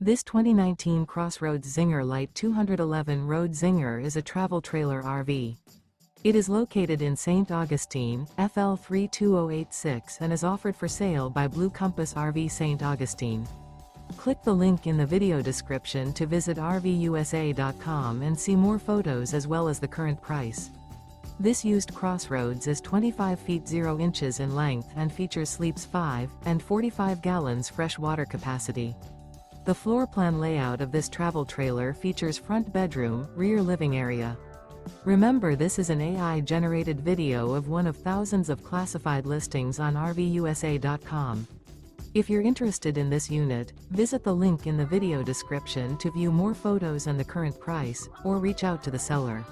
This 2019 CrossRoads Zinger Lite 211 Road Zinger is a travel trailer RV. It is located in St. Augustine, FL 32086 and is offered for sale by Blue Compass RV St. Augustine. Click the link in the video description to visit RVUSA.com and see more photos as well as the current price. This used CrossRoads is 25 feet 0 inches in length and features sleeps 5 and 45 gallons fresh water capacity. The floor plan layout of this travel trailer features front bedroom, rear living area. Remember, this is an AI-generated video of one of thousands of classified listings on RVUSA.com. If you're interested in this unit, visit the link in the video description to view more photos and the current price, or reach out to the seller.